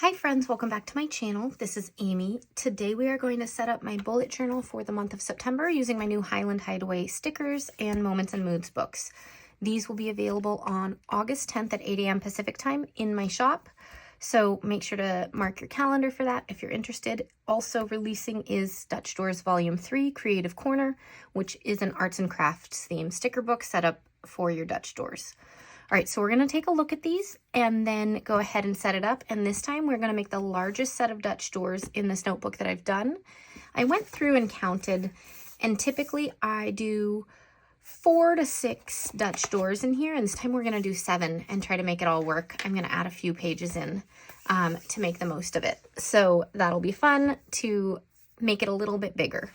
Hi friends, welcome back to my channel. This is Amy. Today we are going to set up my bullet journal for the month of September using my new Highland Hideaway stickers and Moments and Moods books. These will be available on August 10th at 8 a.m. Pacific time in my shop. So make sure to mark your calendar for that if you're interested. Also releasing is Dutch Doors Volume 3 Creative Corner, which is an arts and crafts theme sticker book set up for your Dutch doors. All right, so we're going to take a look at these and then go ahead and set it up. And this time we're going to make the largest set of Dutch doors in this notebook that I've done. I went through and counted, and typically I do 4 to 6 Dutch doors in here. And this time we're going to do 7 and try to make it all work. I'm going to add a few pages in to make the most of it. So that'll be fun to make it a little bit bigger.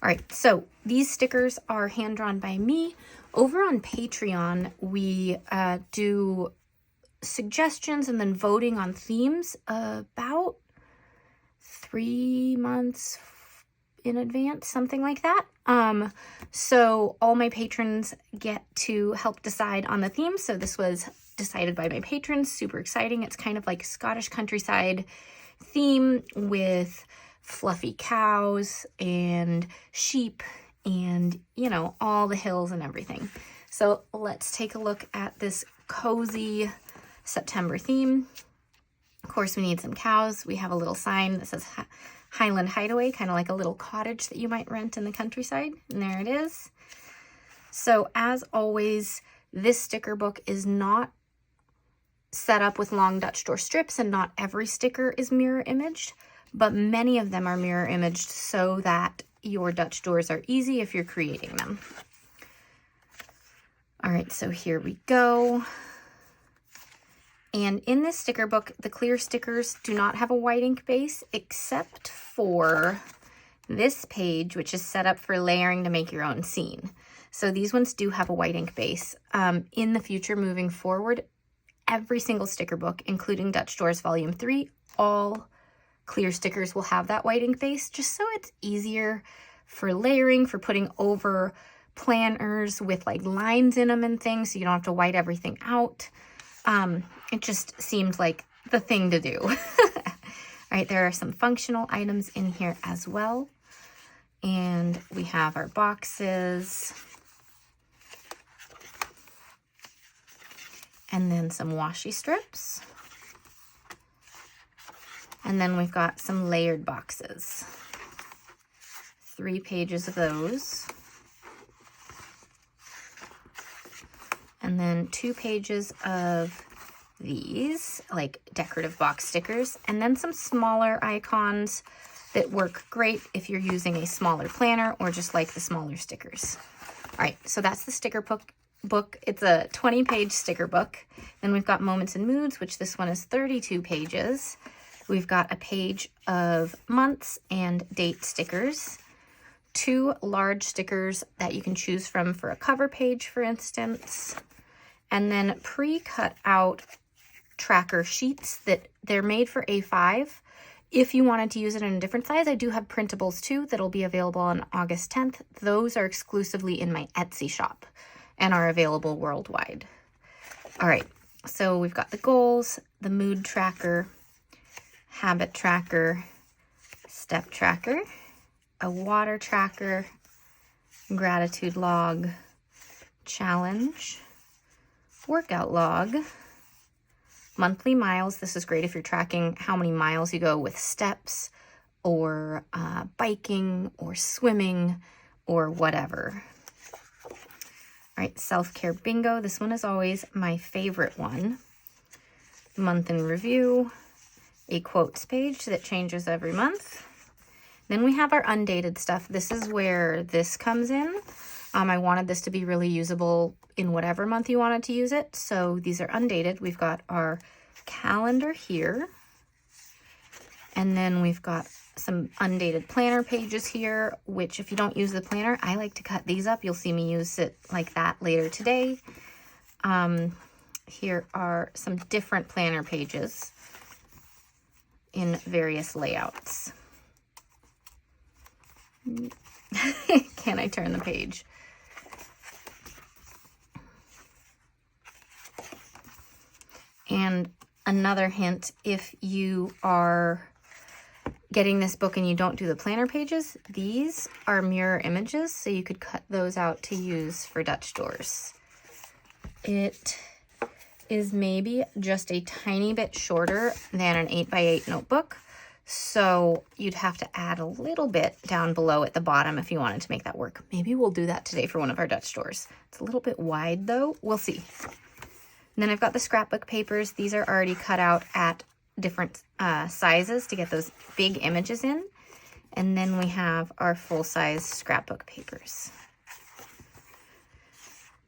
All right, so these stickers are hand-drawn by me. Over on Patreon, we do suggestions and then voting on themes about 3 months in advance, something like that. So all my patrons get to help decide on the theme. So this was decided by my patrons, super exciting. It's kind of like Scottish countryside theme with fluffy cows and sheep and, you know, all the hills and everything. So let's take a look at this cozy September theme. Of course, we need some cows. We have a little sign that says Highland Hideaway, kind of like a little cottage that you might rent in the countryside. And there it is. So as always, this sticker book is not set up with long Dutch door strips, and not every sticker is mirror imaged, but many of them are mirror imaged so that your Dutch doors are easy if you're creating them. All right, so here we go. And in this sticker book, the clear stickers do not have a white ink base except for this page, which is set up for layering to make your own scene. So these ones do have a white ink base. In the future, moving forward, every single sticker book, including Dutch Doors Volume 3, all clear stickers will have that white ink base, just so it's easier for layering, for putting over planners with like lines in them and things, so you don't have to white everything out. It just seemed like the thing to do. All right, there are some functional items in here as well. And we have our boxes. And then some washi strips. And then we've got some layered boxes. 3 pages of those. And then 2 pages of these, like decorative box stickers. And then some smaller icons that work great if you're using a smaller planner or just like the smaller stickers. All right, so that's the sticker book. It's a 20-page sticker book. Then we've got Moments and Moods, which this one is 32 pages. We've got a page of months and date stickers, 2 large stickers that you can choose from for a cover page, for instance, and then pre-cut out tracker sheets that they're made for A5. If you wanted to use it in a different size, I do have printables too that'll be available on August 10th. Those are exclusively in my Etsy shop and are available worldwide. All right, so we've got the goals, the mood tracker, habit tracker, step tracker, a water tracker, gratitude log, challenge, workout log, monthly miles. This is great if you're tracking how many miles you go with steps or biking or swimming or whatever. All right, self-care bingo. This one is always my favorite one. Month in review, a quotes page that changes every month. Then we have our undated stuff. This is where this comes in. I wanted this to be really usable in whatever month you wanted to use it. So these are undated. We've got our calendar here. And then we've got some undated planner pages here, which if you don't use the planner, I like to cut these up. You'll see me use it like that later today. Here are some different planner pages in various layouts. Can I turn the page? And another hint, if you are getting this book and you don't do the planner pages, these are mirror images, so you could cut those out to use for Dutch doors. It is maybe just a tiny bit shorter than an 8x8 notebook, so you'd have to add a little bit down below at the bottom if you wanted to make that work. Maybe we'll do that today for one of our Dutch doors. It's a little bit wide though, we'll see. And then I've got the scrapbook papers. These are already cut out at different sizes to get those big images in. And then we have our full-size scrapbook papers.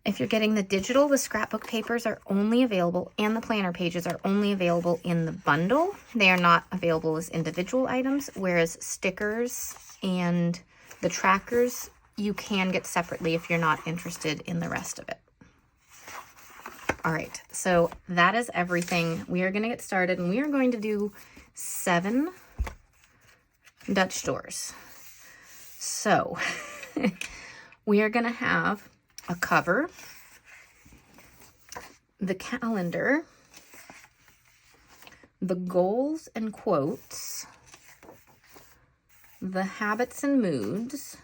If you're getting the digital, the scrapbook papers are only available, and the planner pages are only available in the bundle. They are not available as individual items, whereas stickers and the trackers you can get separately if you're not interested in the rest of it. All right, so that is everything. We are going to get started, and we are going to do 7 Dutch doors. So we are going to have a cover, the calendar, the goals and quotes, the habits and moods,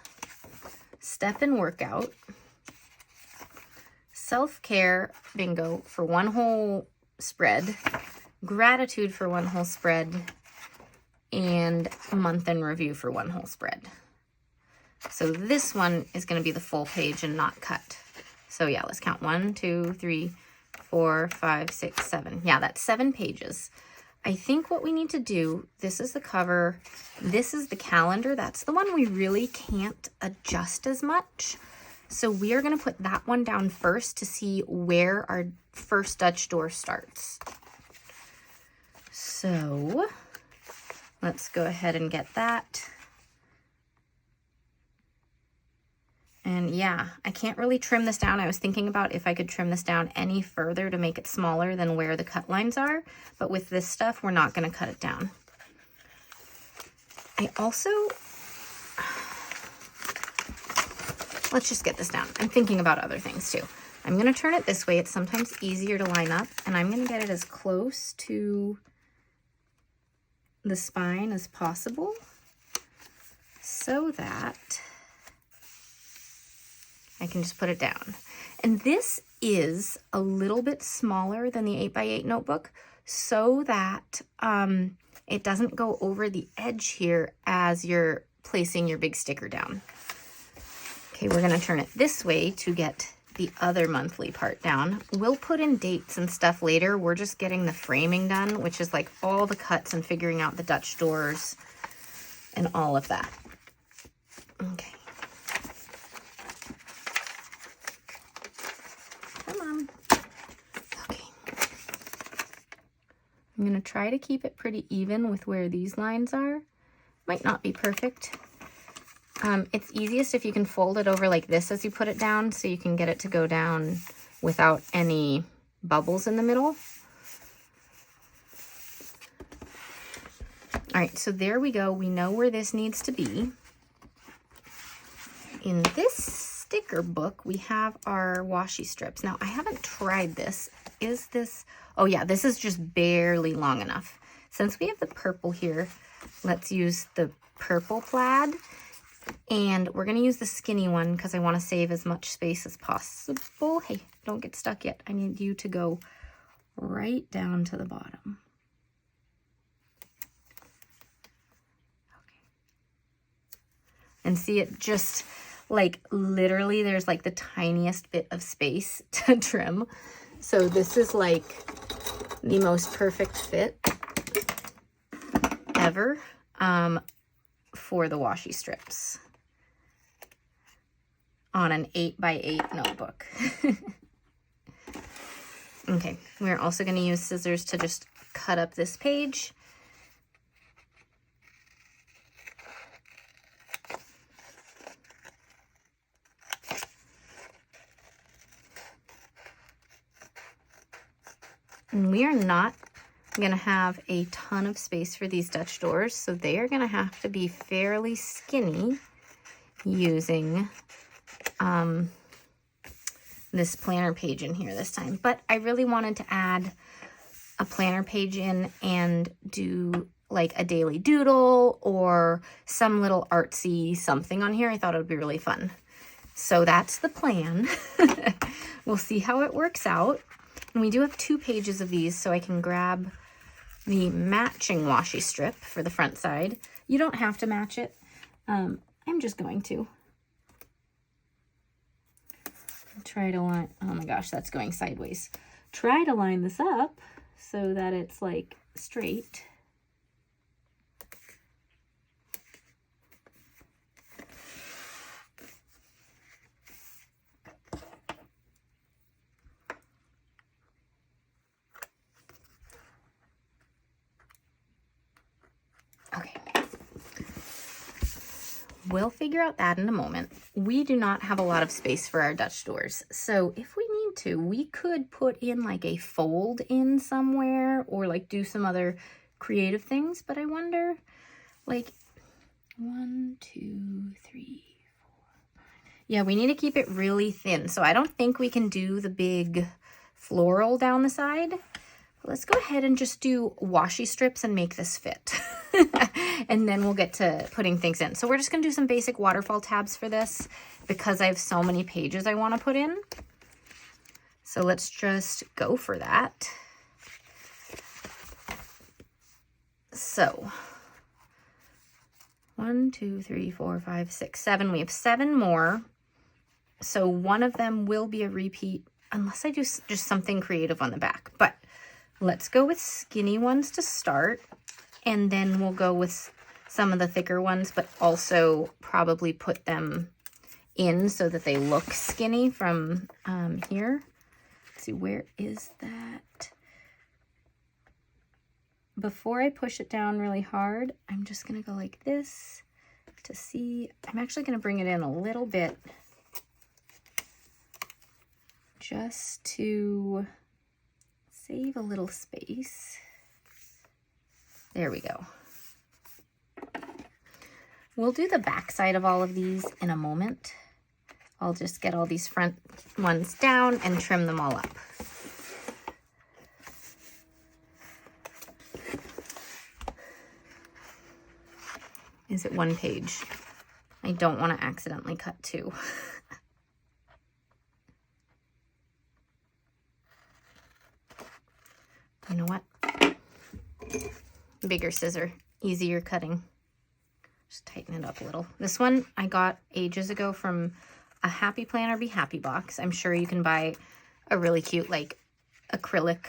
step and workout, self-care bingo for one whole spread, gratitude for one whole spread, and month in review for one whole spread. So this one is going to be the full page and not cut. So yeah, let's count 1, 2, 3, 4, 5, 6, 7. Yeah, that's 7 pages. I think what we need to do, this is the cover, this is the calendar. That's the one we really can't adjust as much. So we are going to put that one down first to see where our first Dutch door starts. So let's go ahead and get that. And yeah, I can't really trim this down. I was thinking about if I could trim this down any further to make it smaller than where the cut lines are. But with this stuff, we're not going to cut it down. I also... Let's just get this down. I'm thinking about other things too. I'm going to turn it this way. It's sometimes easier to line up. And I'm going to get it as close to the spine as possible so that I can just put it down. And this is a little bit smaller than the 8x8 notebook so that it doesn't go over the edge here as you're placing your big sticker down. Okay, we're going to turn it this way to get the other monthly part down. We'll put in dates and stuff later. We're just getting the framing done, which is like all the cuts and figuring out the Dutch doors and all of that. Okay. Come on. Okay. I'm going to try to keep it pretty even with where these lines are. Might not be perfect. It's easiest if you can fold it over like this as you put it down, so you can get it to go down without any bubbles in the middle. All right, so there we go. We know where this needs to be. In this sticker book, we have our washi strips. Now, I haven't tried this. Is this... Oh yeah, this is just barely long enough. Since we have the purple here, let's use the purple plaid. And we're going to use the skinny one because I want to save as much space as possible. Hey, don't get stuck yet. I need you to go right down to the bottom. Okay. And see, it just like literally there's like the tiniest bit of space to trim. So this is like the most perfect fit ever. For the washi strips on an 8x8 notebook. Okay, we're also going to use scissors to just cut up this page. And we are not going to have a ton of space for these Dutch doors, so they are going to have to be fairly skinny using this planner page in here this time. But I really wanted to add a planner page in and do like a daily doodle or some little artsy something on here. I thought it would be really fun. So that's the plan. We'll see how it works out. And we do have 2 pages of these, so I can grab the matching washi strip for the front side. You don't have to match it. I'm just going to. Try to line, oh my gosh, that's going sideways. Try to line this up so that it's like straight. Okay. We'll figure out that in a moment. We do not have a lot of space for our Dutch doors. So if we need to, we could put in like a fold in somewhere or like do some other creative things. But I wonder, like 1, 2, 3, 4, 5. Yeah, we need to keep it really thin. So I don't think we can do the big floral down the side. Let's go ahead and just do washi strips and make this fit. And then we'll get to putting things in. So we're just going to do some basic waterfall tabs for this because I have so many pages I want to put in. So let's just go for that. So 1, 2, 3, 4, 5, 6, 7. We have 7 more. So one of them will be a repeat unless I do just something creative on the back. But let's go with skinny ones to start, and then we'll go with some of the thicker ones, but also probably put them in so that they look skinny from here. Let's see, where is that? Before I push it down really hard, I'm just gonna go like this to see. I'm actually gonna bring it in a little bit just to save a little space. There we go. We'll do the back side of all of these in a moment. I'll just get all these front ones down and trim them all up. Is it 1 page? I don't want to accidentally cut 2. You know what? Bigger scissor, easier cutting. Just tighten it up a little. This one I got ages ago from a Happy Planner Be Happy box. I'm sure you can buy a really cute like acrylic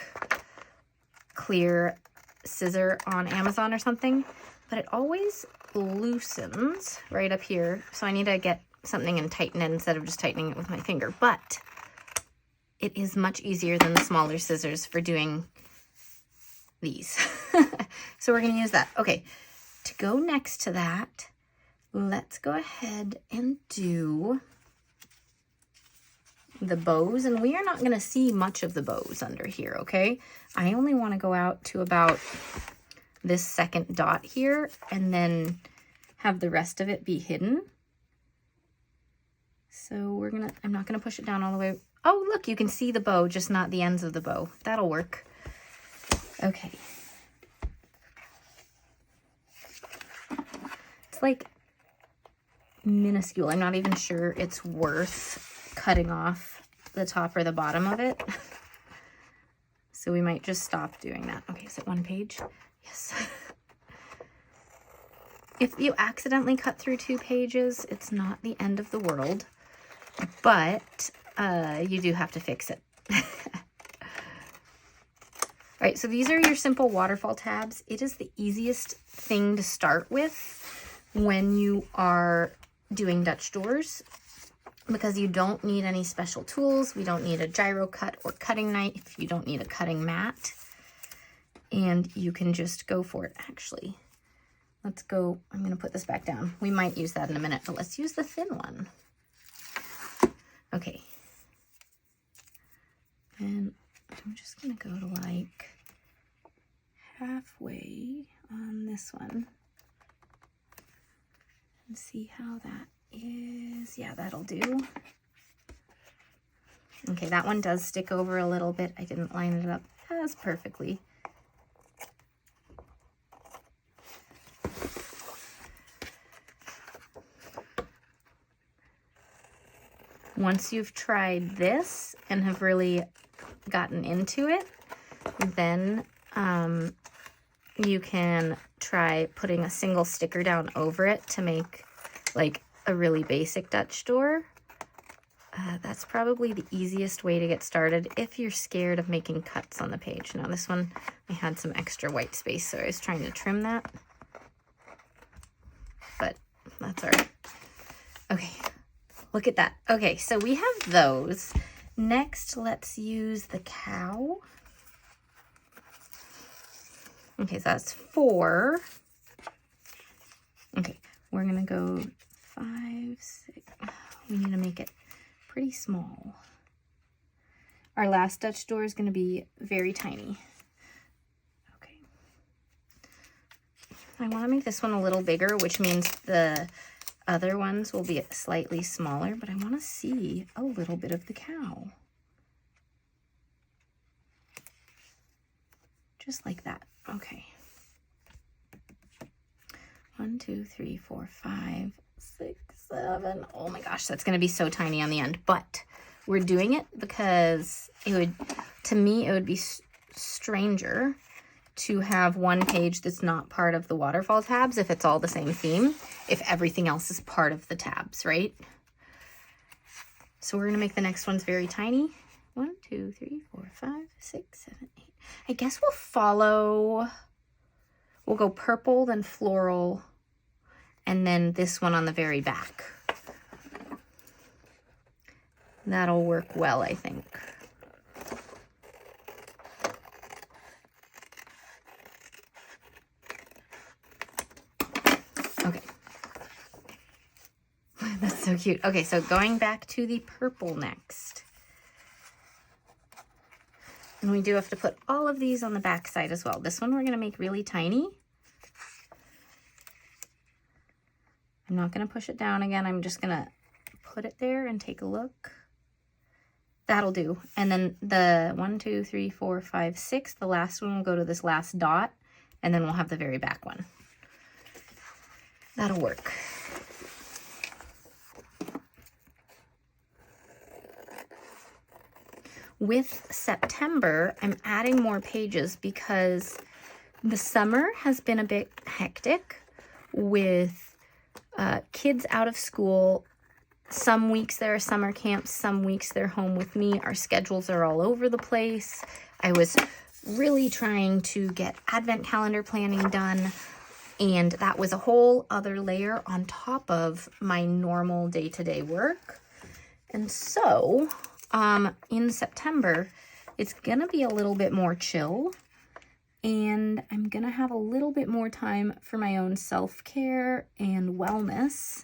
clear scissor on Amazon or something, but it always loosens right up here. So I need to get something and tighten it instead of just tightening it with my finger. But it is much easier than the smaller scissors for doing these. So we're going to use that. Okay, to go next to that, let's go ahead and do the bows. And we are not going to see much of the bows under here, okay? I only want to go out to about this second dot here and then have the rest of it be hidden. So I'm not going to push it down all the way. Oh, look, you can see the bow, just not the ends of the bow. That'll work. Okay. It's like minuscule. I'm not even sure it's worth cutting off the top or the bottom of it. So we might just stop doing that. Okay, is it 1 page? Yes. If you accidentally cut through 2 pages, it's not the end of the world, but you do have to fix it. All right, so these are your simple waterfall tabs. It is the easiest thing to start with when you are doing Dutch doors because you don't need any special tools. We don't need a gyro cut or cutting knife. You don't need a cutting mat. And you can just go for it, actually. Let's go. I'm going to put this back down. We might use that in a minute, but let's use the thin one. Okay. And I'm just going to go to like halfway on this one and see how that is. Yeah, that'll do. Okay, that one does stick over a little bit. I didn't line it up as perfectly. Once you've tried this and have really gotten into it, then you can try putting a single sticker down over it to make like a really basic Dutch door. That's probably the easiest way to get started if you're scared of making cuts on the page. Now this one, I had some extra white space, so I was trying to trim that, but that's all right. Okay, look at that. Okay, so we have those. Next, let's use the cow. Okay, so that's 4. Okay, we're gonna go 5, 6. We need to make it pretty small. Our last Dutch door is gonna be very tiny. Okay. I wanna make this one a little bigger, which means the other ones will be slightly smaller, but I wanna see a little bit of the cow. Just like that. Okay. 1, 2, 3, 4, 5, 6, 7. Oh my gosh, that's gonna be so tiny on the end, but we're doing it because it would, to me, it would be stranger to have one page that's not part of the waterfall tabs if it's all the same theme, if everything else is part of the tabs, right? So we're gonna make the next ones very tiny. 1, 2, 3, 4, 5, 6, 7, 8. I guess we'll go purple, then floral, and then this one on the very back. That'll work well, I think. Okay. That's so cute. Okay, so going back to the purple next. And we do have to put all of these on the back side as well. This one we're gonna make really tiny. I'm not gonna push it down again. I'm just gonna put it there and take a look. That'll do. And then the 1, 2, 3, 4, 5, 6, the last one will go to this last dot, and then we'll have the very back one. That'll work. With September, I'm adding more pages because the summer has been a bit hectic with kids out of school. Some weeks there are summer camps, some weeks they're home with me. Our schedules are all over the place. I was really trying to get advent calendar planning done, and that was a whole other layer on top of my normal day-to-day work. And so in September, it's gonna be a little bit more chill, and I'm gonna have a little bit more time for my own self-care and wellness.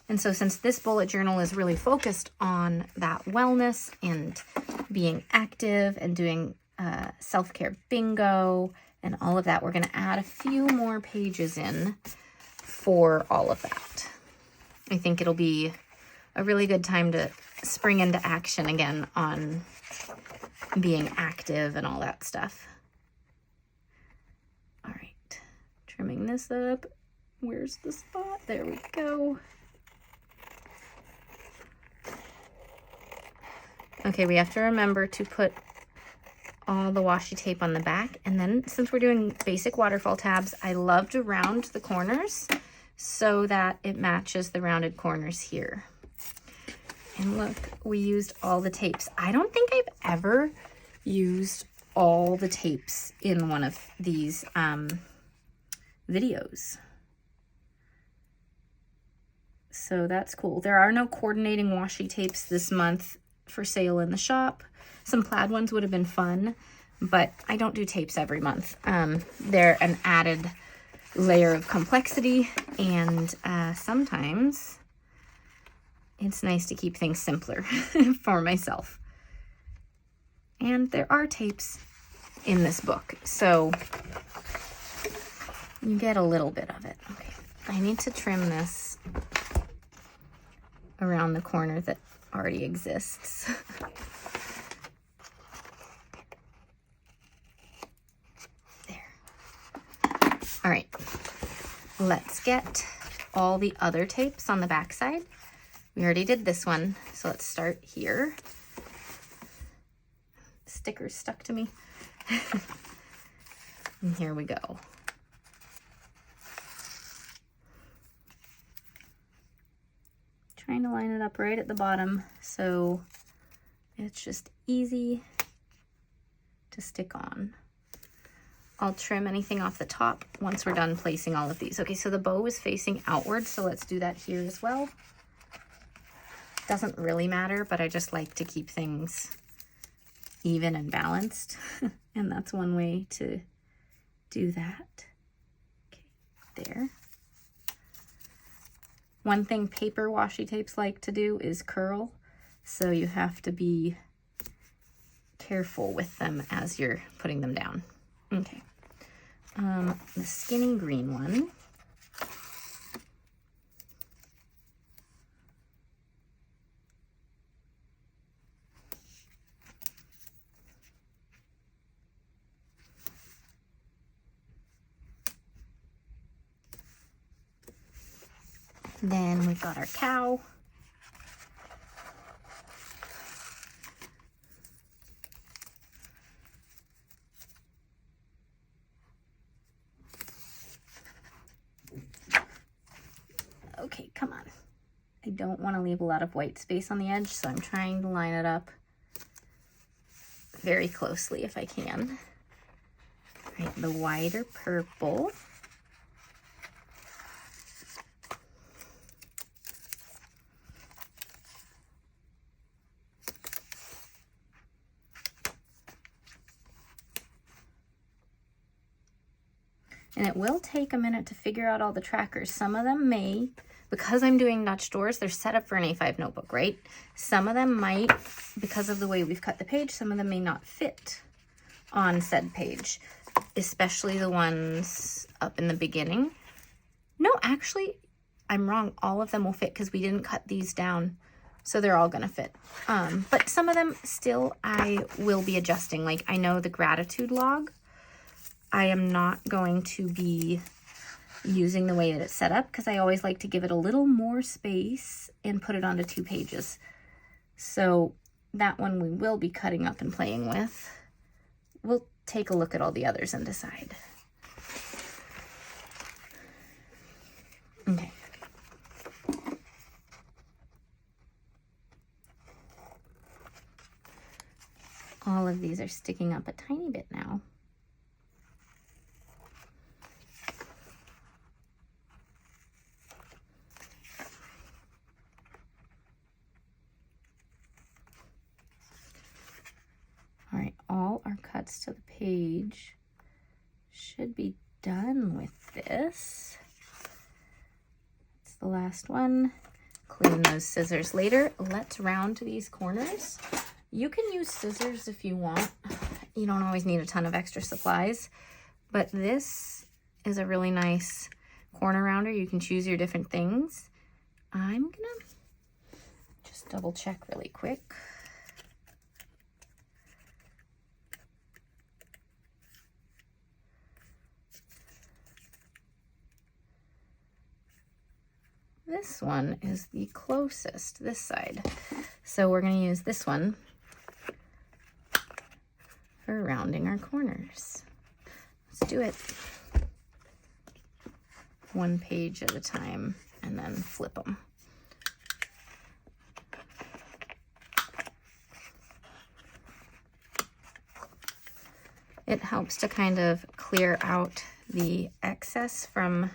And so since this bullet journal is really focused on that wellness and being active and doing self-care bingo and all of that, we're gonna add a few more pages in for all of that. I think it'll be a really good time to spring into action again on being active and all that stuff. All right, trimming this up. Where's the spot? There we go. Okay, we have to remember to put all the washi tape on the back. And then since we're doing basic waterfall tabs, I love to round the corners so that it matches the rounded corners here. And look, we used all the tapes. I don't think I've ever used all the tapes in one of these videos. So that's cool. There are no coordinating washi tapes this month for sale in the shop. Some plaid ones would have been fun, but I don't do tapes every month. They're an added layer of complexity, and sometimes it's nice to keep things simpler for myself. And there are tapes in this book, so you get a little bit of it. Okay, I need to trim this around the corner that already exists. There. All right, let's get all the other tapes on the back side. We already did this one, so let's start here. Stickers stuck to me. And here we go. Trying to line it up right at the bottom so it's just easy to stick on. I'll trim anything off the top once we're done placing all of these. Okay, so the bow is facing outward, so let's do that here as well. Doesn't really matter, but I just like to keep things even and balanced. And that's one way to do that. Okay, there. One thing paper washi tapes like to do is curl, so you have to be careful with them as you're putting them down. Okay, the skinny green one. Then we've got our cow. Okay, come on. I don't want to leave a lot of white space on the edge, so I'm trying to line it up very closely if I can. All right, the wider purple. And it will take a minute to figure out all the trackers. Some of them may, because I'm doing Dutch doors, they're set up for an A5 notebook, right? Some of them might, because of the way we've cut the page, some of them may not fit on said page, especially the ones up in the beginning. No, actually, I'm wrong. All of them will fit because we didn't cut these down, so they're all gonna fit. But some of them still I will be adjusting. Like I know the gratitude log, I am not going to be using the way that it's set up because I always like to give it a little more space and put it onto 2 pages. So that one we will be cutting up and playing with. We'll take a look at all the others and decide. Okay. All of these are sticking up a tiny bit now. All right, all our cuts to the page should be done with this. It's the last one. Clean those scissors later. Let's round these corners. You can use scissors if you want. You don't always need a ton of extra supplies, but this is a really nice corner rounder. You can choose your different things. I'm gonna just double check really quick. This one is the closest, this side. So we're going to use this one for rounding our corners. Let's do it one page at a time and then flip them. It helps to kind of clear out the excess from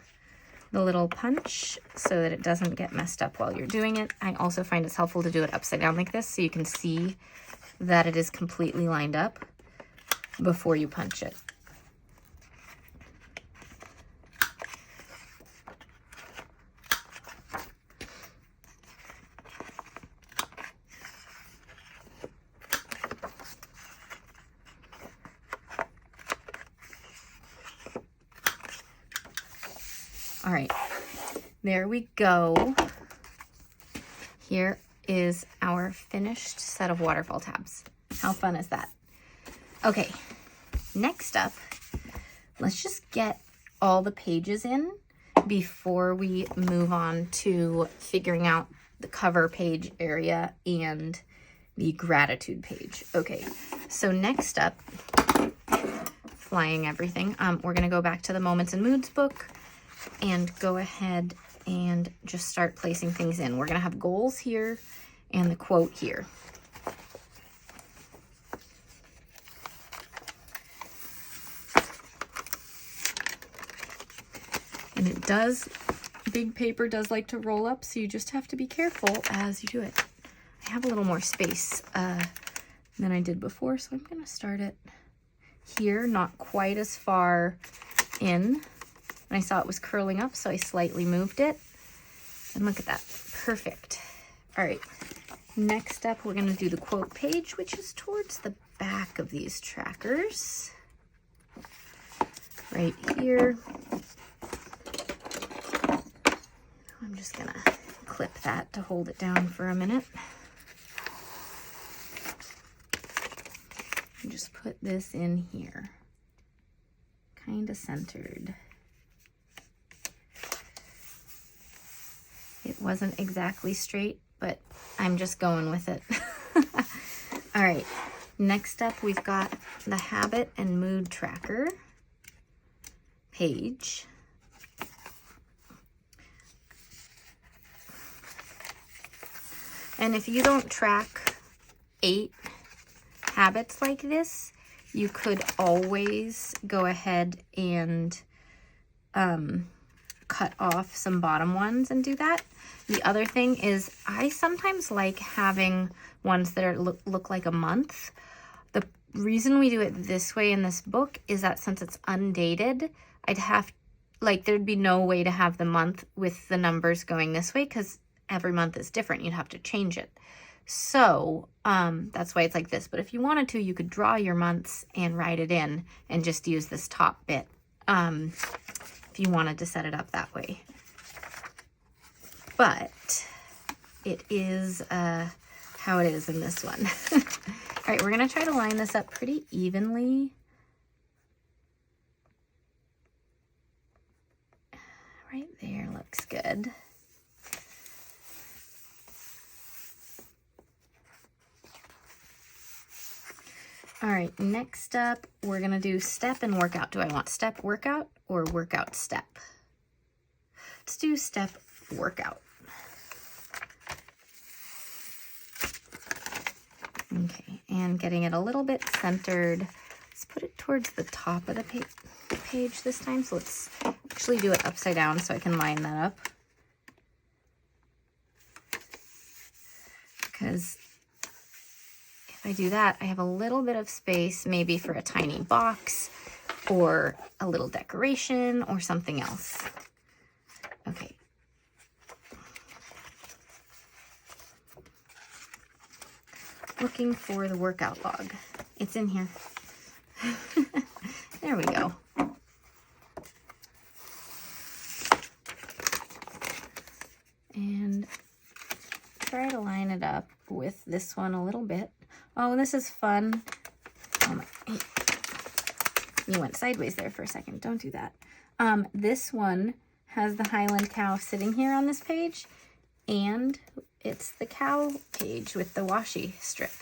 the little punch so that it doesn't get messed up while you're doing it. I also find it's helpful to do it upside down like this so you can see that it is completely lined up before you punch it. All right, there we go. Here is our finished set of waterfall tabs. How fun is that? Okay, next up, let's just get all the pages in before we move on to figuring out the cover page area and the gratitude page. Okay, so next up, flying everything, we're gonna go back to the Moments and Moods book and go ahead and just start placing things in. We're gonna have goals here and the quote here. And it does, big paper does like to roll up, so you just have to be careful as you do it. I have a little more space than I did before, so I'm gonna start it here, not quite as far in. And I saw it was curling up, so I slightly moved it. And look at that, perfect. All right, next up, we're gonna do the quote page, which is towards the back of these trackers. Right here. I'm just gonna clip that to hold it down for a minute. And just put this in here, kind of centered. It wasn't exactly straight, but I'm just going with it. All right, next up we've got the habit and mood tracker page. And if you don't track 8 habits like this, you could always go ahead and cut off some bottom ones and do that. The other thing is I sometimes like having ones that are look like a month. The reason we do it this way in this book is that since it's undated, I'd have, like, there'd be no way to have the month with the numbers going this way because every month is different. You'd have to change it. So that's why it's like this. But if you wanted to, you could draw your months and write it in and just use this top bit if you wanted to set it up that way. But it is how it is in this one. All right, we're going to try to line this up pretty evenly. Right there looks good. All right, next up, we're gonna do step and workout. Do I want step workout or workout step? Let's do step workout. Okay, and getting it a little bit centered. Let's put it towards the top of the page this time. So let's actually do it upside down so I can line that up. Because I do that, I have a little bit of space maybe for a tiny box or a little decoration or something else. Okay. Looking for the workout log. It's in here. There we go. And try to line it up with this one a little bit. Oh, this is fun. Oh my, you went sideways there for a second. Don't do that. This one has the Highland cow sitting here on this page, and it's the cow page with the washi strip.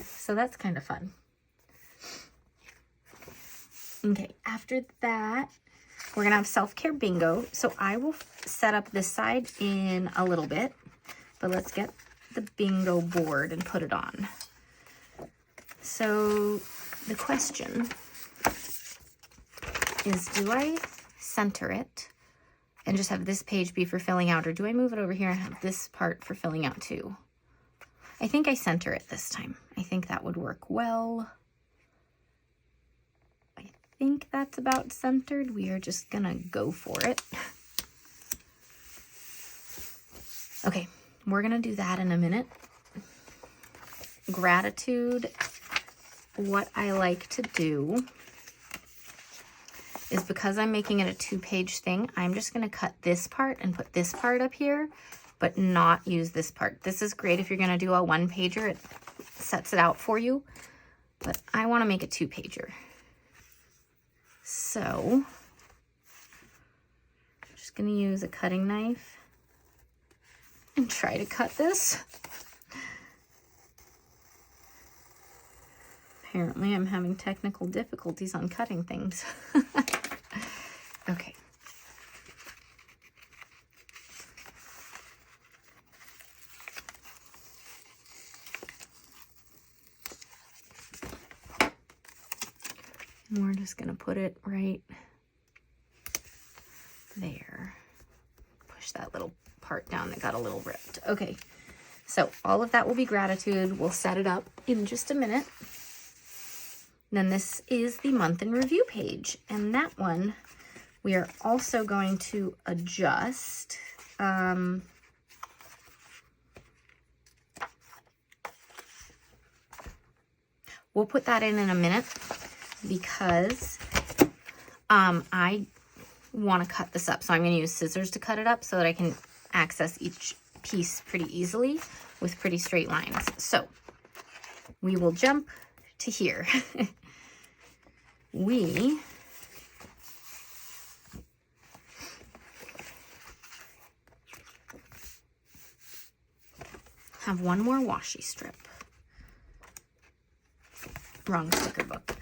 So that's kind of fun. Okay, after that, we're gonna have self-care bingo. So I will set up this side in a little bit, but let's get the bingo board and put it on. So the question is, do I center it and just have this page be for filling out, or do I move it over here and have this part for filling out too? I think I center it this time. I think that would work well. I think that's about centered. We are just gonna go for it. Okay, we're gonna do that in a minute. Gratitude. What I like to do is, because I'm making it a 2-page thing, I'm just going to cut this part and put this part up here, but not use this part. This is great if you're going to do a 1-pager. It sets it out for you, but I want to make a 2-pager. So I'm just going to use a cutting knife and try to cut this. Apparently I'm having technical difficulties on cutting things. Okay. And we're just going to put it right there. Push that little part down that got a little ripped. Okay, so all of that will be gratitude. We'll set it up in just a minute. Then this is the month in review page, and that one we are also going to adjust. We'll put that in a minute because I want to cut this up. So I'm going to use scissors to cut it up so that I can access each piece pretty easily with pretty straight lines. So we will jump to here. We have one more washi strip. Wrong sticker book.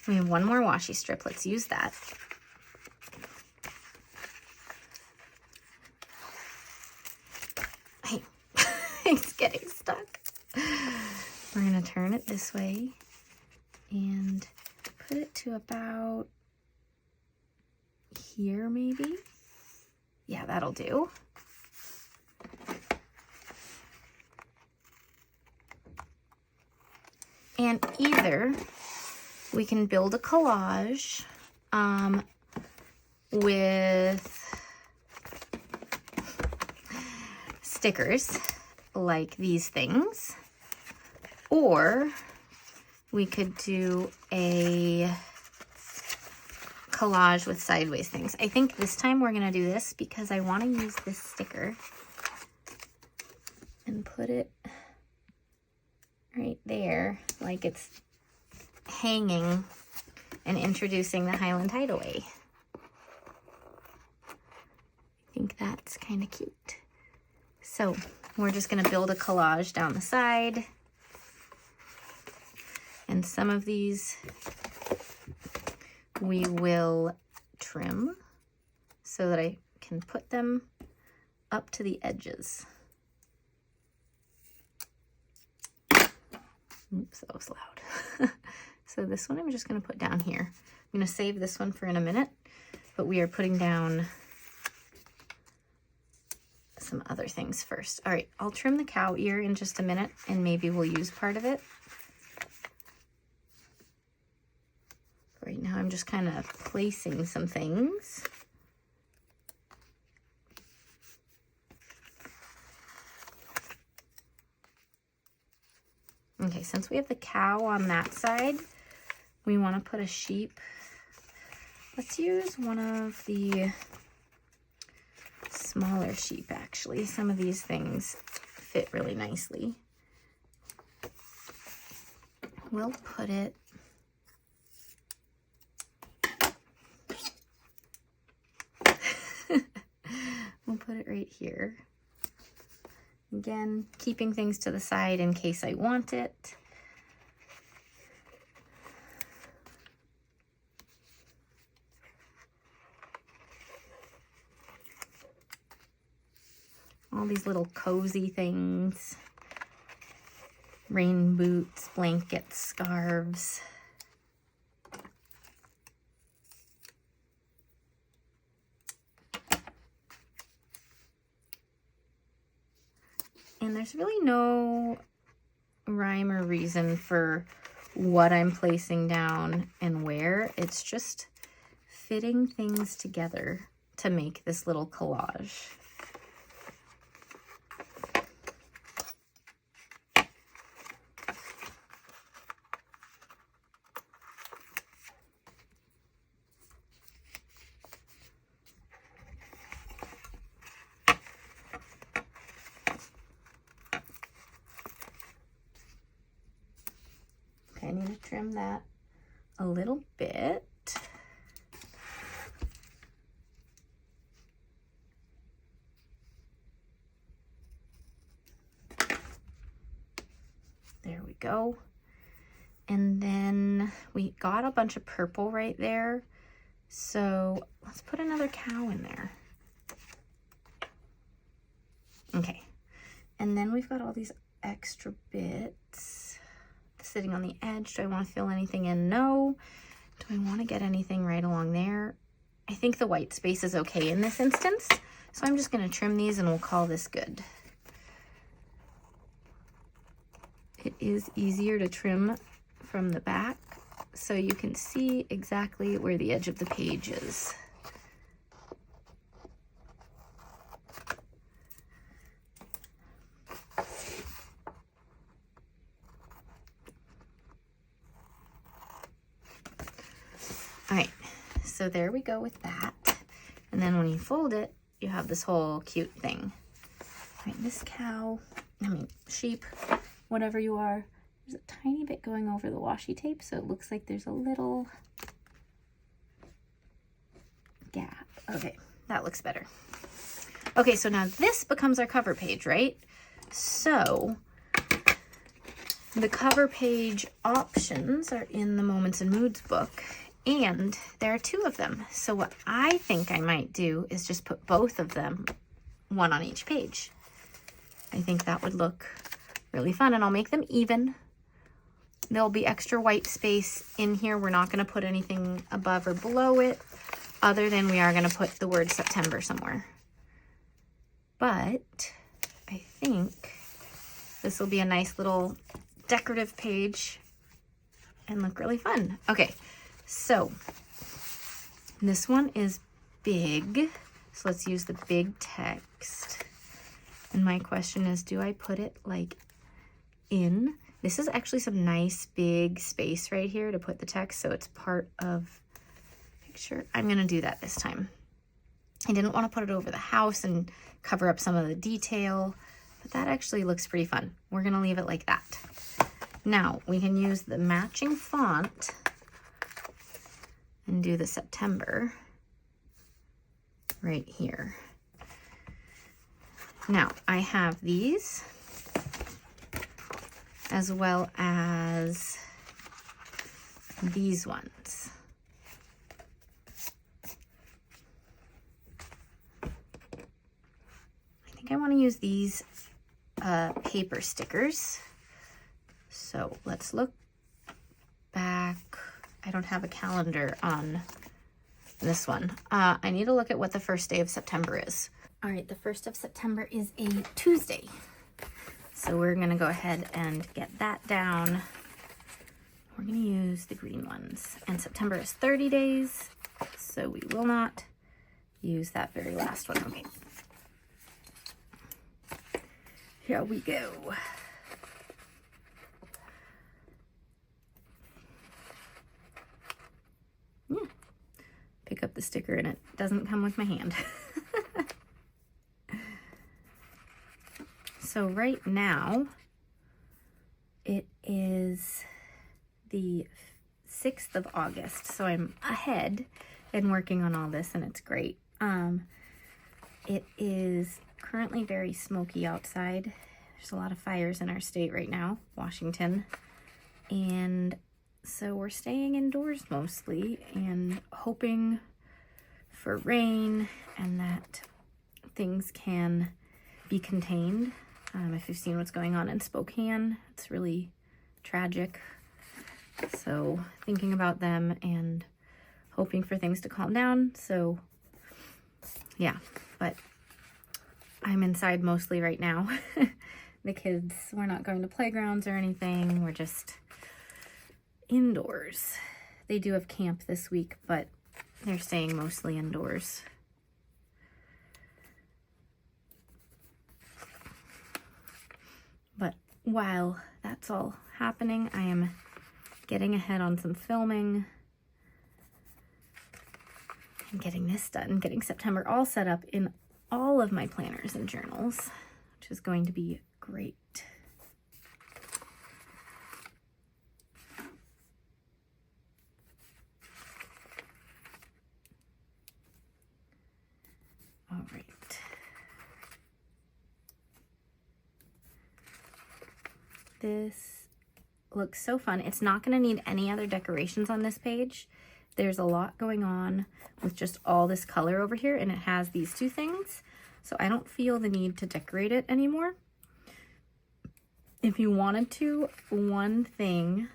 We have one more washi strip. Let's use that. Hey, it's getting stuck. We're going to turn it this way and put it to about here, maybe. Yeah, that'll do. And either we can build a collage with stickers like these things, or we could do a collage with sideways things. I think this time we're gonna do this because I want to use this sticker and put it right there like it's hanging and introducing the Highland Hideaway. I think that's kind of cute. So we're just going to build a collage down the side. And some of these we will trim so that I can put them up to the edges. Oops, that was loud. So this one I'm just going to put down here. I'm going to save this one for in a minute, but we are putting down some other things first. All right, I'll trim the cow ear in just a minute, and maybe we'll use part of it. Right now I'm just kind of placing some things. Okay, since we have the cow on that side, we want to put a sheep. Let's use one of the smaller sheep, actually. Some of these things fit really nicely. We'll put it we'll put it right here. Again, keeping things to the side in case I want it. All these little cozy things. Rain boots, blankets, scarves. And there's really no rhyme or reason for what I'm placing down and where. It's just fitting things together to make this little collage. I need to trim that a little bit. go. And then we got a bunch of purple right there. So let's put another cow in there. Okay. And then we've got all these extra bits sitting on the edge. Do I want to fill anything in? No. Do I want to get anything right along there? I think the white space is okay in this instance. So I'm just going to trim these and we'll call this good. It is easier to trim from the back so you can see exactly where the edge of the page is. All right, so there we go with that. And then when you fold it, you have this whole cute thing. All right, this cow, sheep, whatever you are, there's a tiny bit going over the washi tape, so it looks like there's a little gap. Okay, that looks better. Okay, so now this becomes our cover page, right? So the cover page options are in the Moments and Moods book, and there are 2 of them. So what I think I might do is just put both of them, one on each page. I think that would look really fun, and I'll make them even. There'll be extra white space in here. We're not going to put anything above or below it, other than we are going to put the word September somewhere. But I think this will be a nice little decorative page and look really fun. Okay, so this one is big, so let's use the big text. And my question is, do I put it like in? This is actually some nice big space right here to put the text, so it's part of the picture. I'm gonna do that this time. I didn't want to put it over the house and cover up some of the detail, but that actually looks pretty fun. We're gonna leave it like that. Now we can use the matching font and do the September right here. Now I have these as well as these ones. I think I want to use these paper stickers. So let's look back. I don't have a calendar on this one. I need to look at what the first day of September is. All right, the 1st of September is a Tuesday. So we're gonna go ahead and get that down. We're gonna use the green ones. And September is 30 days, so we will not use that very last one. Okay. Here we go. Yeah. Pick up the sticker and it doesn't come with my hand. So right now, it is the 6th of August, so I'm ahead and working on all this, and it's great. It is currently very smoky outside. There's a lot of fires in our state right now, Washington, and so we're staying indoors mostly and hoping for rain and that things can be contained. If you've seen what's going on in Spokane, it's really tragic. So thinking about them and hoping for things to calm down. So yeah, but I'm inside mostly right now. The kids, we're not going to playgrounds or anything. We're just indoors. They do have camp this week, but they're staying mostly indoors. But while that's all happening, I am getting ahead on some filming and getting this done, getting September all set up in all of my planners and journals, which is going to be great. All right. This looks so fun. It's not going to need any other decorations on this page. There's a lot going on with just all this color over here, and it has these two things. So I don't feel the need to decorate it anymore. If you wanted to, one thing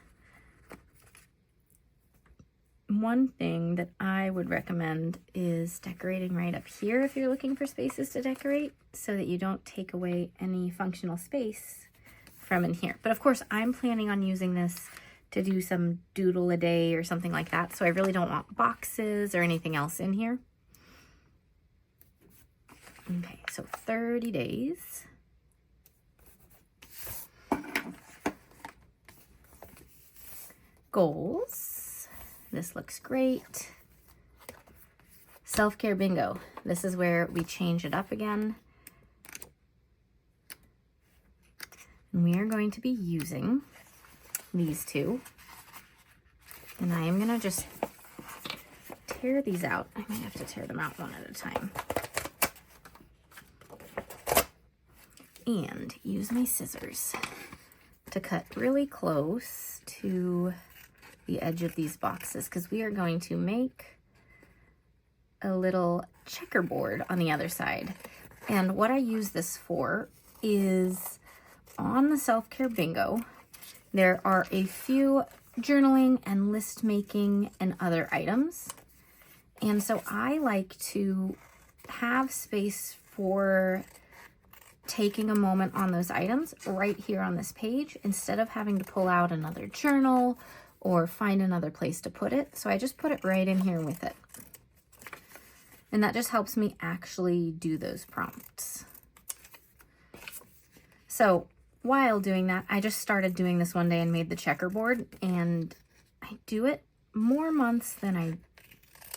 that I would recommend is decorating right up here if you're looking for spaces to decorate, so that you don't take away any functional space from in here. But of course, I'm planning on using this to do some doodle a day or something like that, so I really don't want boxes or anything else in here. Okay, so 30 days. Goals. This looks great. Self-care bingo. This is where we change it up again. And we are going to be using these two. And I am going to just tear these out. I might have to tear them out one at a time. And use my scissors to cut really close to the edge of these boxes, because we are going to make a little checkerboard on the other side. And what I use this for is on the self-care bingo, there are a few journaling and list making and other items. And so I like to have space for taking a moment on those items right here on this page, instead of having to pull out another journal or find another place to put it. So I just put it right in here with it. And that just helps me actually do those prompts. So while doing that, I just started doing this one day and made the checkerboard, and I do it more months than I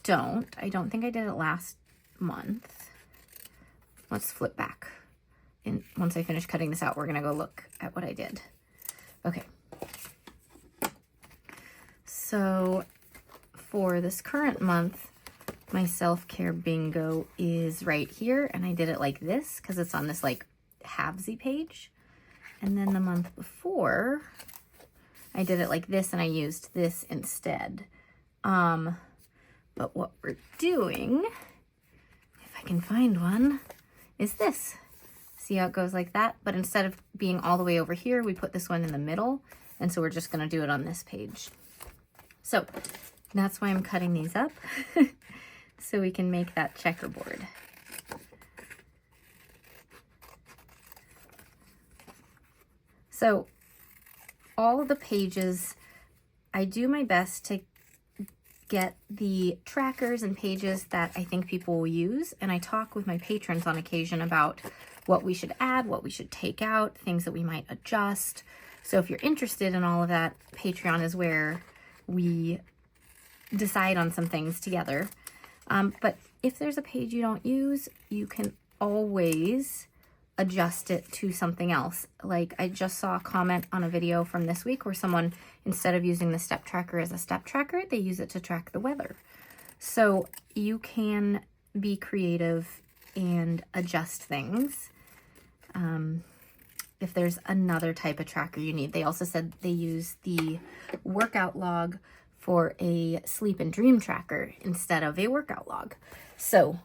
don't. I don't think I did it last month. Let's flip back. And once I finish cutting this out, we're gonna go look at what I did. Okay. So for this current month, my self-care bingo is right here, and I did it like this because it's on this like halvesy page. And then the month before, I did it like this and I used this instead. But what we're doing, if I can find one, is this. See how it goes like that? But instead of being all the way over here, we put this one in the middle. And so we're just gonna do it on this page. So that's why I'm cutting these up, so we can make that checkerboard. So all of the pages, I do my best to get the trackers and pages that I think people will use. And I talk with my patrons on occasion about what we should add, what we should take out, things that we might adjust. So if you're interested in all of that, Patreon is where we decide on some things together. But if there's a page you don't use, you can always adjust it to something else. Like I just saw a comment on a video from this week where someone, instead of using the step tracker as a step tracker, they use it to track the weather. So you can be creative and adjust things. If there's another type of tracker you need. They also said they use the workout log for a sleep and dream tracker instead of a workout log. So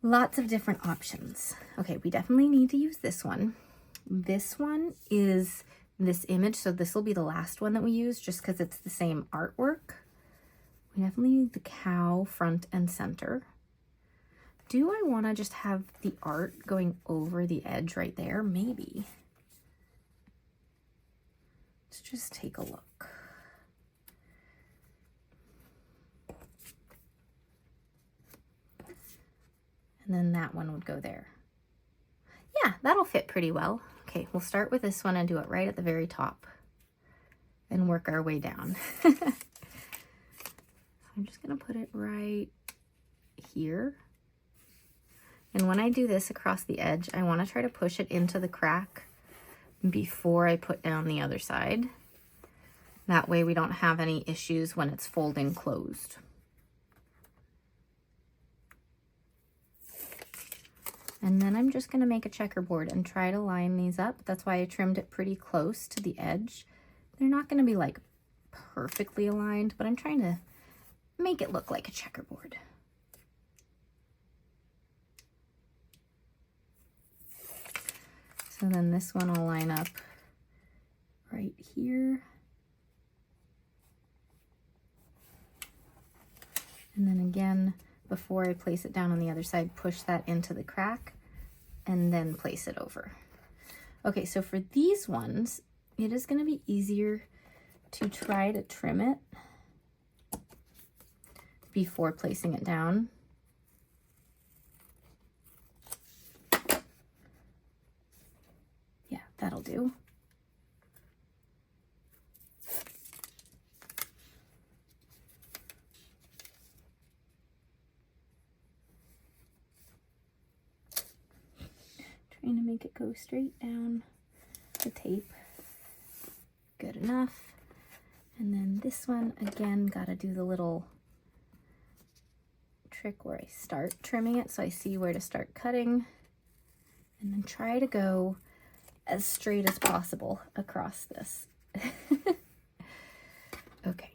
lots of different options. Okay, we definitely need to use this one. This one is this image, so this will be the last one that we use just because it's the same artwork. We definitely need the cow front and center. Do I want to just have the art going over the edge right there? Maybe. Let's just take a look. And then that one would go there. Yeah, that'll fit pretty well. Okay, we'll start with this one and do it right at the very top and work our way down. So I'm just going to put it right here. And when I do this across the edge, I want to try to push it into the crack before I put down the other side. That way we don't have any issues when it's folding closed. And then I'm just going to make a checkerboard and try to line these up. That's why I trimmed it pretty close to the edge, They're not going to be like perfectly aligned, but I'm trying to make it look like a checkerboard. So then this one will line up right here. And then again, before I place it down on the other side, push that into the crack and then place it over. Okay, so for these ones, it is going to be easier to try to trim it before placing it down. Yeah, that'll do. Trying to make it go straight down the tape. Good enough. And then this one, again, gotta do the little trick where I start trimming it so I see where to start cutting. And then try to go as straight as possible across this. Okay.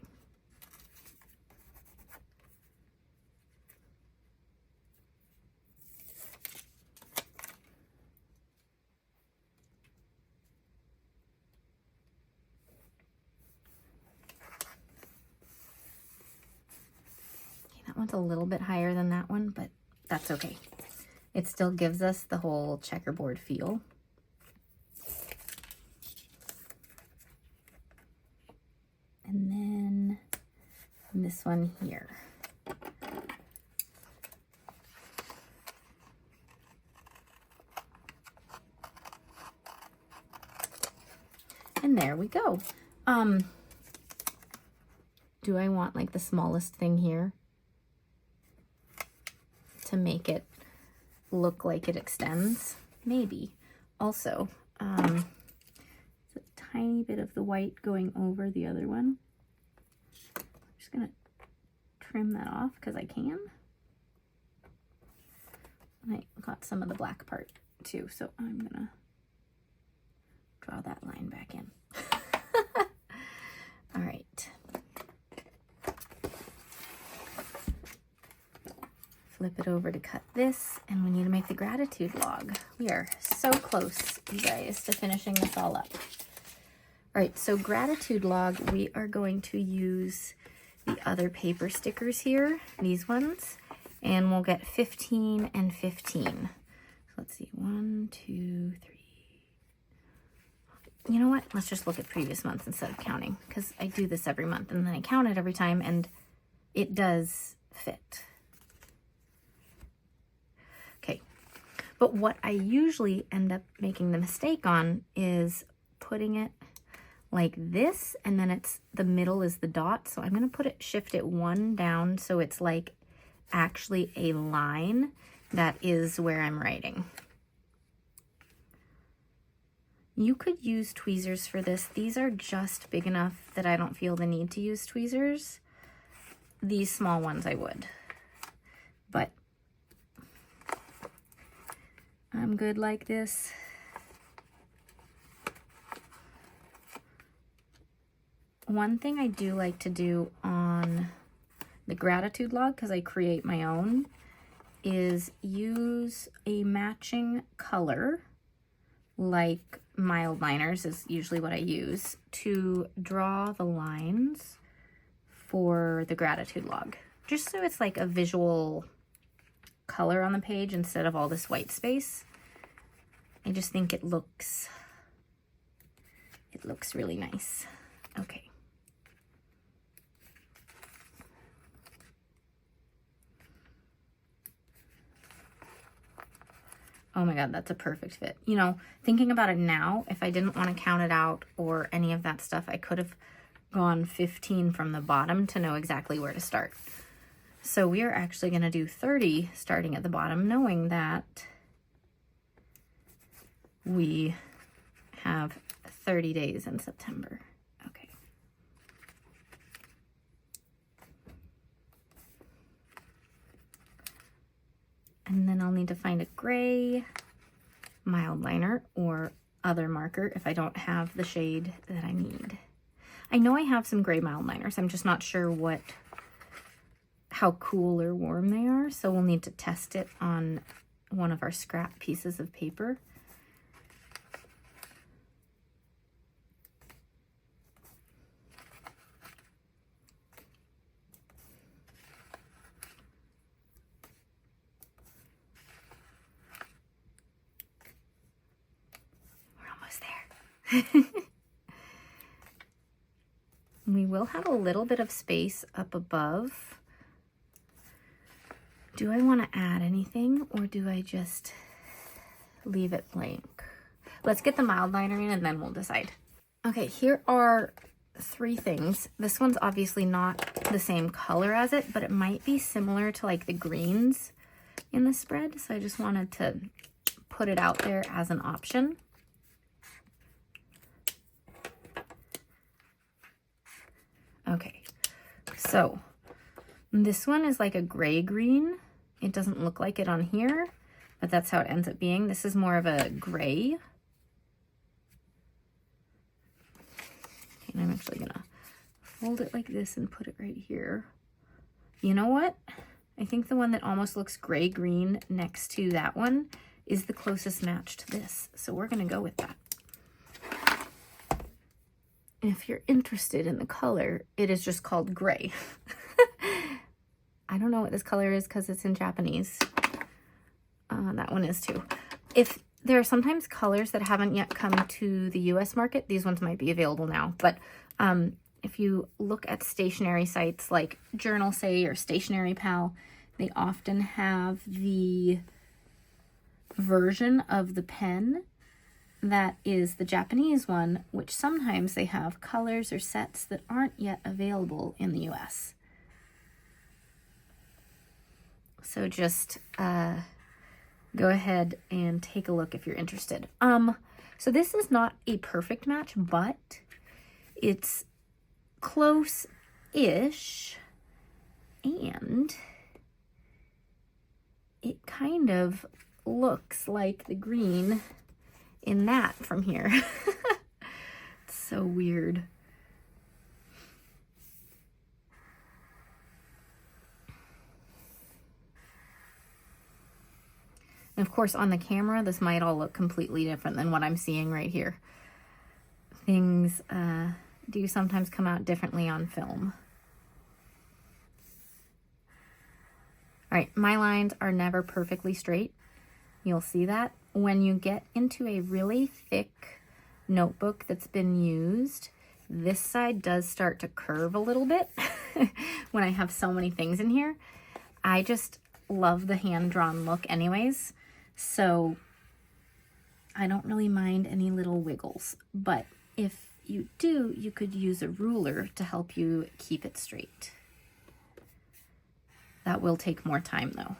That one's a little bit higher than that one, but that's okay. It still gives us the whole checkerboard feel. And then this one here. And there we go. Do I want like the smallest thing here to make it look like it extends? Maybe. Also, a tiny bit of the white going over the other one. I'm just gonna trim that off because I can. And I got some of the black part too, so I'm gonna draw that line back in. All right. Flip it over to cut this, and we need to make the gratitude log. We are so close, you guys, to finishing this all up. All right, so gratitude log, we are going to use the other paper stickers here, these ones, and we'll get 15 and 15. So let's see, 1, 2, 3. You know what? Let's just look at previous months instead of counting, because I do this every month and then I count it every time and it does fit. Okay, but what I usually end up making the mistake on is putting it like this, and then it's the middle is the dot. So I'm going to shift it 1 down so it's like actually a line that is where I'm writing. You could use tweezers for this. These are just big enough that I don't feel the need to use tweezers. These small ones I would, but I'm good like this. One thing I do like to do on the gratitude log, because I create my own, is use a matching color, like mild liners is usually what I use, to draw the lines for the gratitude log. Just so it's like a visual color on the page instead of all this white space. I just think it looks really nice. Okay. Oh my God, that's a perfect fit. You know, thinking about it now, if I didn't want to count it out or any of that stuff, I could have gone 15 from the bottom to know exactly where to start. So we are actually going to do 30 starting at the bottom, knowing that we have 30 days in September. Okay. And then I'll need to find a gray mild liner or other marker if I don't have the shade that I need. I know I have some gray mild liners. I'm just not sure how cool or warm they are. So we'll need to test it on one of our scrap pieces of paper. We're almost there. We will have a little bit of space up above. Do I want to add anything, or do I just leave it blank? Let's get the mild liner in and then we'll decide. Okay, here are 3 things. This one's obviously not the same color as it, but it might be similar to like the greens in the spread. So I just wanted to put it out there as an option. Okay, so this one is like a gray green. It doesn't look like it on here, but that's how it ends up being. This is more of a gray. Okay, and I'm actually gonna fold it like this and put it right here. You know what? I think the one that almost looks gray-green next to that one is the closest match to this. So we're gonna go with that. If you're interested in the color, it is just called gray. I don't know what this color is because it's in Japanese. That one is too. If there are sometimes colors that haven't yet come to the US market, these ones might be available now. But if you look at stationery sites like Journal Say or Stationery Pal, they often have the version of the pen that is the Japanese one, which sometimes they have colors or sets that aren't yet available in the US. So just go ahead and take a look if you're interested. So this is not a perfect match, but it's close-ish, and it kind of looks like the green in that from here. It's so weird. And of course, on the camera, this might all look completely different than what I'm seeing right here. Things do sometimes come out differently on film. All right, my lines are never perfectly straight. You'll see that. When you get into a really thick notebook that's been used, this side does start to curve a little bit when I have so many things in here. I just love the hand-drawn look anyways, so I don't really mind any little wiggles. But if you do, you could use a ruler to help you keep it straight. That will take more time though.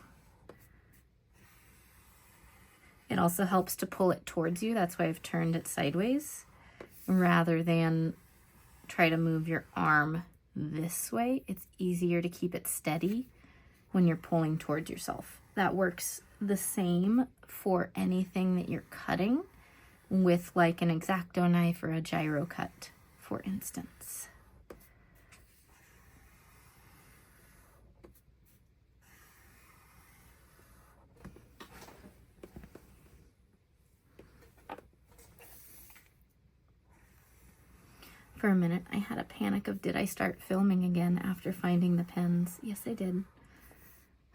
It also helps to pull it towards you. That's why I've turned it sideways rather than try to move your arm this way. It's easier to keep it steady when you're pulling towards yourself. That works the same for anything that you're cutting with like an X-Acto knife or a gyro cut, for instance. For a minute, I had a panic of, did I start filming again after finding the pens? Yes, I did.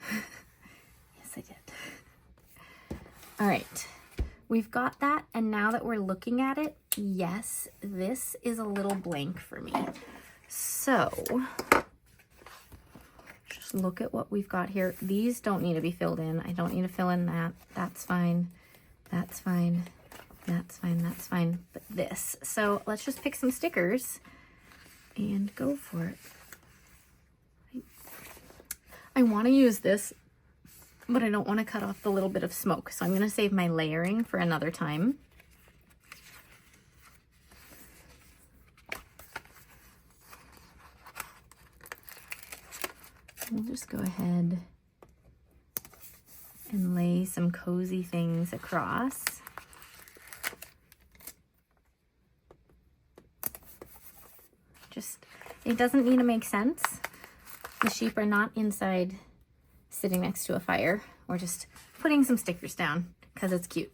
Yes, I did. All right, we've got that. And now that we're looking at it, yes, this is a little blank for me. So just look at what we've got here. These don't need to be filled in. I don't need to fill in that. That's fine. That's fine. That's fine, that's fine, but this. So let's just pick some stickers and go for it. I want to use this, but I don't want to cut off the little bit of smoke. So I'm going to save my layering for another time. We'll just go ahead and lay some cozy things across. It doesn't need to make sense. The sheep are not inside sitting next to a fire. We're just putting some stickers down because it's cute.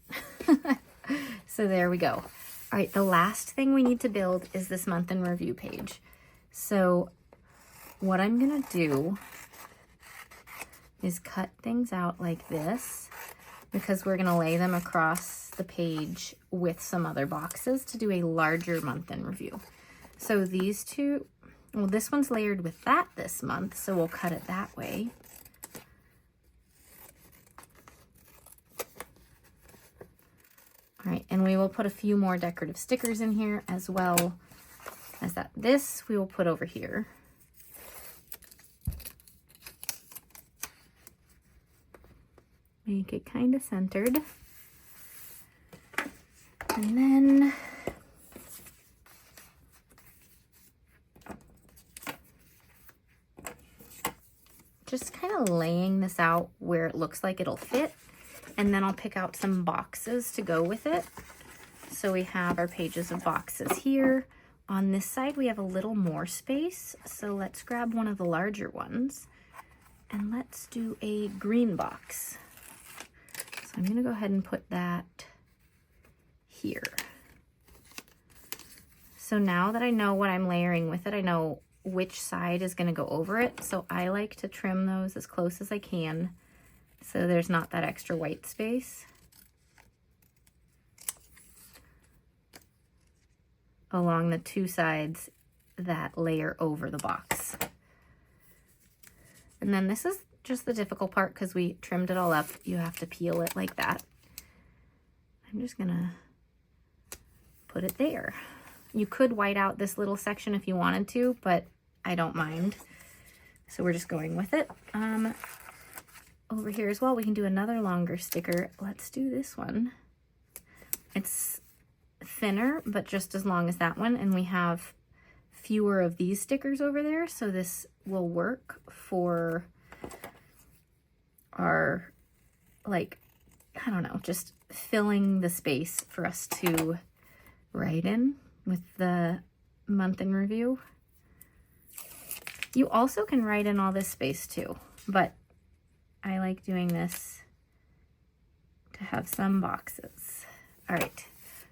So there we go. All right, the last thing we need to build is this month in review page. So what I'm gonna do is cut things out like this because we're gonna lay them across the page with some other boxes to do a larger month in review. So these two, well, this one's layered with that this month, so we'll cut it that way. All right, and we will put a few more decorative stickers in here as well as that. This we will put over here. Make it kind of centered. And then just kind of laying this out where it looks like it'll fit. And then I'll pick out some boxes to go with it. So we have our pages of boxes here. On this side, we have a little more space. So let's grab one of the larger ones and let's do a green box. So I'm gonna go ahead and put that here. So now that I know what I'm layering with it, I know which side is gonna go over it. So I like to trim those as close as I can so there's not that extra white space. Along the two sides that layer over the box. And then this is just the difficult part because we trimmed it all up. You have to peel it like that. I'm just gonna put it there. You could white out this little section if you wanted to, but I don't mind. So we're just going with it. Over here as well, we can do another longer sticker. Let's do this one. It's thinner, but just as long as that one. And we have fewer of these stickers over there. So this will work for our, like, I don't know, just filling the space for us to write in with the month in review. You also can write in all this space too, but I like doing this to have some boxes. All right,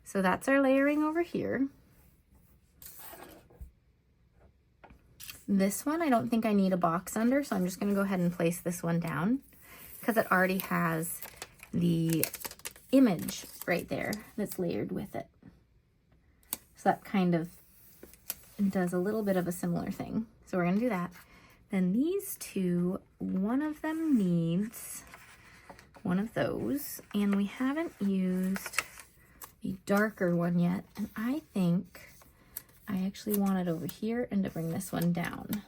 so that's our layering over here. This one, I don't think I need a box under, so I'm just gonna go ahead and place this one down because it already has the image right there that's layered with it. So that kind of does a little bit of a similar thing. So we're gonna do that. Then these two, one of them needs one of those, and we haven't used a darker one yet, and I think I actually want it over here and to bring this one down.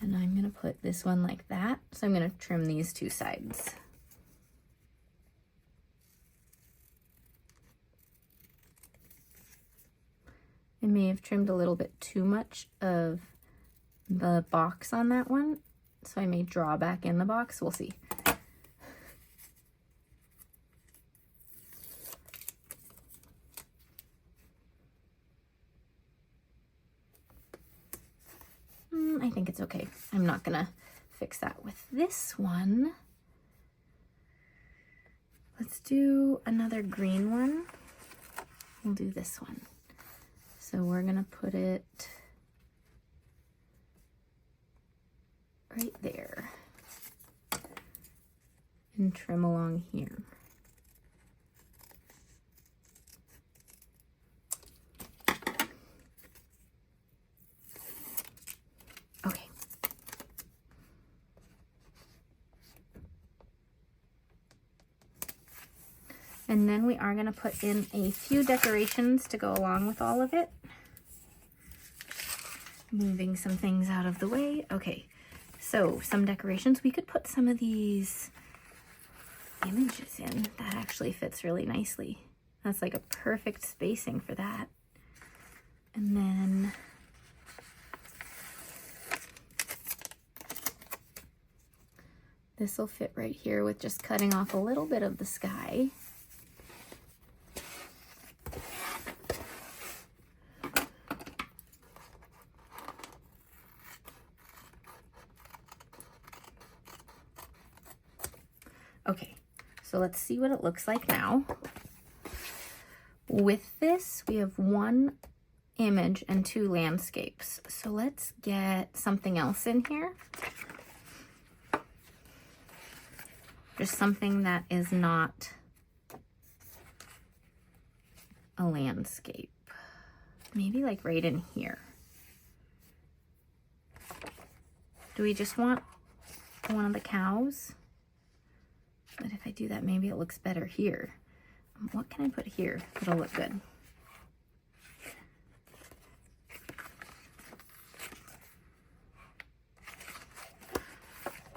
And I'm gonna put this one like that, so I'm gonna trim these two sides. I may have trimmed a little bit too much of the box on that one, so I may draw back in the box. We'll see. I think it's okay. I'm not gonna fix that with this one. Let's do another green one. We'll do this one. So we're gonna put it right there and trim along here. Okay. And then we are gonna put in a few decorations to go along with all of it. Moving some things out of the way. Okay, so some decorations. We could put some of these images in. That actually fits really nicely. That's like a perfect spacing for that. And then this will fit right here with just cutting off a little bit of the sky. Okay, so let's see what it looks like now. With this, we have 1 image and 2 landscapes. So let's get something else in here. Just something that is not a landscape. Maybe like right in here. Do we just want one of the cows? But if I do that, maybe it looks better here. What can I put here that'll look good?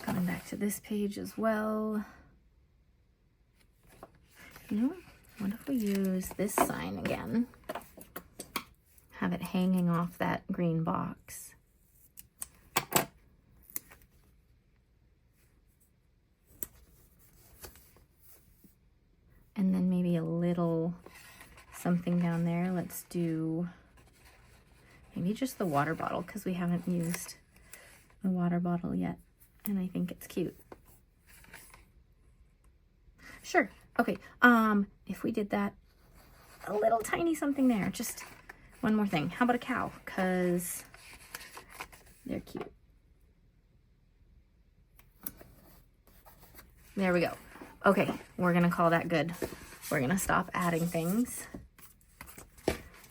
Coming back to this page as well. You know, what if we use this sign again? Have it hanging off that green box. And then maybe a little something down there. Let's do maybe just the water bottle, because we haven't used the water bottle yet. And I think it's cute. Sure. Okay. If we did that, a little tiny something there. Just one more thing. How about a cow? Because they're cute. There we go. Okay, we're gonna call that good. We're gonna stop adding things.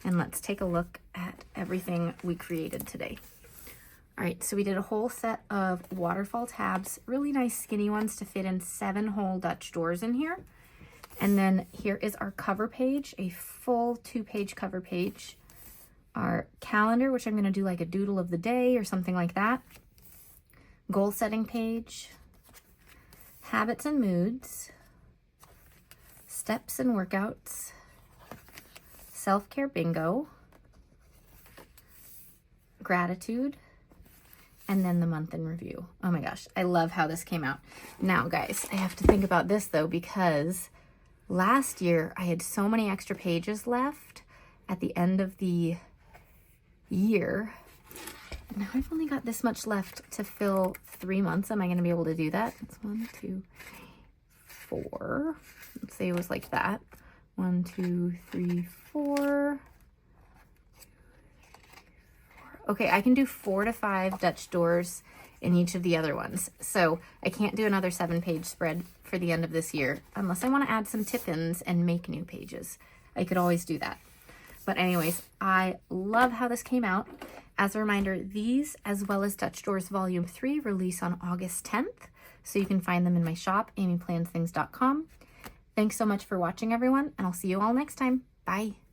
And let's take a look at everything we created today. All right, so we did a whole set of Waterfall tabs, really nice skinny ones to fit in 7 whole Dutch doors in here. And then here is our cover page, a full 2-page cover page. Our calendar, which I'm gonna do like a doodle of the day or something like that. Goal setting page. Habits and moods, steps and workouts, self-care bingo, gratitude, and then the month in review. Oh my gosh, I love how this came out. Now guys, I have to think about this though, because last year I had so many extra pages left at the end of the year. Now I've only got this much left to fill 3 months. Am I going to be able to do that? It's 1, 2, 4. Let's say it was like that. 1, 2, 3, 4. Okay, I can do 4 to 5 Dutch doors in each of the other ones. So I can't do another 7-page spread for the end of this year unless I want to add some tip-ins and make new pages. I could always do that. But anyways, I love how this came out. As a reminder, these, as well as Dutch Doors Volume 3, release on August 10th. So you can find them in my shop, amyplansthings.com. Thanks so much for watching, everyone, and I'll see you all next time. Bye.